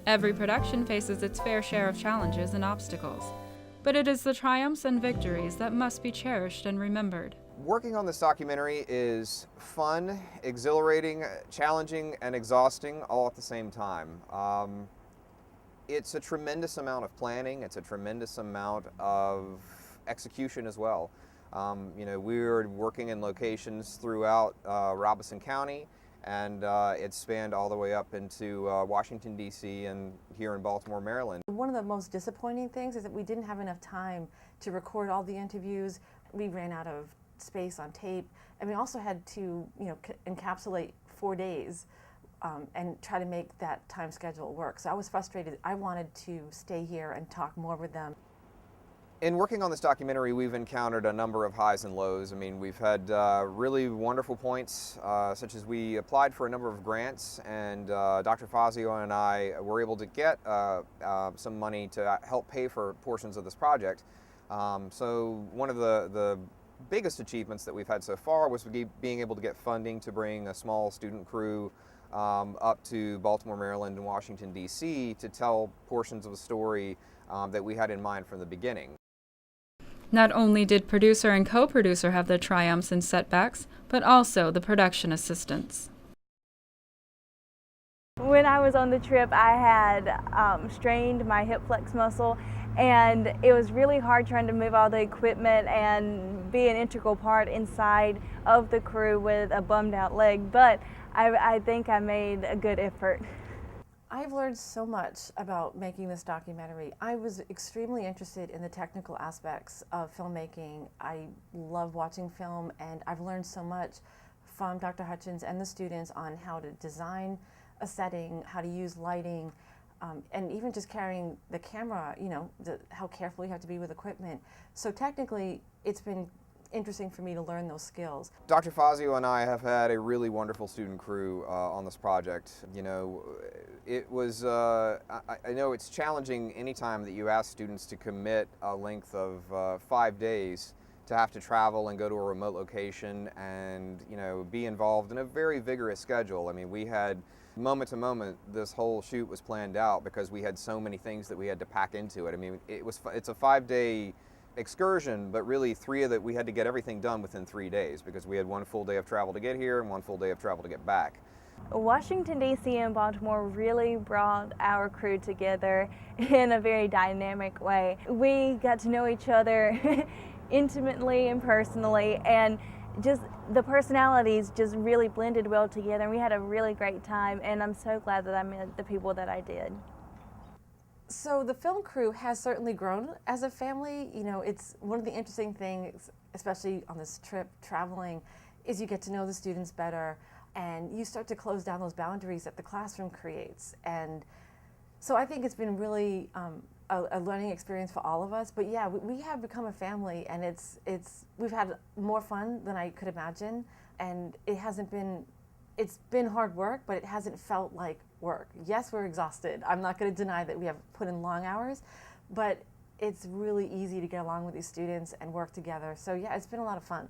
Every production faces its fair share of challenges and obstacles, but it is the triumphs and victories that must be cherished and remembered. Working on this documentary is fun, exhilarating, challenging, and exhausting all at the same time. It's a tremendous amount of planning. It's a tremendous amount of execution as well. We're working in locations throughout Robeson County, and it spanned all the way up into Washington, D.C. and here in Baltimore, Maryland. One of the most disappointing things is that we didn't have enough time to record all the interviews. We ran out of space on tape, and we also had to encapsulate 4 days and try to make that time schedule work. So I was frustrated. I wanted to stay here and talk more with them. In working on this documentary, we've encountered a number of highs and lows. I mean, we've had really wonderful points, such as we applied for a number of grants, and Dr. Fazio and I were able to get some money to help pay for portions of this project. So one of the biggest achievements that we've had so far was being able to get funding to bring a small student crew up to Baltimore, Maryland, and Washington, D.C. to tell portions of a story that we had in mind from the beginning. Not only did producer and co-producer have their triumphs and setbacks, but also the production assistants. When I was on the trip, I had strained my hip flex muscle, and it was really hard trying to move all the equipment and be an integral part inside of the crew with a bummed out leg, but I think I made a good effort. I've learned so much about making this documentary. I was extremely interested in the technical aspects of filmmaking. I love watching film, and I've learned so much from Dr. Hutchins and the students on how to design a setting, how to use lighting, and even just carrying the camera, how careful you have to be with equipment. So technically, it's been interesting for me to learn those skills. Dr. Fazio and I have had a really wonderful student crew on this project. It was, I know it's challenging anytime that you ask students to commit a length of 5 days to have to travel and go to a remote location and, be involved in a very vigorous schedule. I mean, we had moment to moment, this whole shoot was planned out because we had so many things that we had to pack into it. I mean, it's a 5-day excursion, but really we had to get everything done within 3 days because we had 1 full day of travel to get here and 1 full day of travel to get back. Washington, D.C. and Baltimore really brought our crew together in a very dynamic way. We got to know each other intimately and personally, and just the personalities just really blended well together, and we had a really great time, and I'm so glad that I met the people that I did. So the film crew has certainly grown as a family. It's one of the interesting things, especially on this trip traveling, is you get to know the students better, and you start to close down those boundaries that the classroom creates. And so I think it's been really a learning experience for all of us. But yeah, we have become a family, and we've had more fun than I could imagine. And it's been hard work, but it hasn't felt like work. Yes, we're exhausted. I'm not going to deny that we have put in long hours, but it's really easy to get along with these students and work together. So yeah, it's been a lot of fun.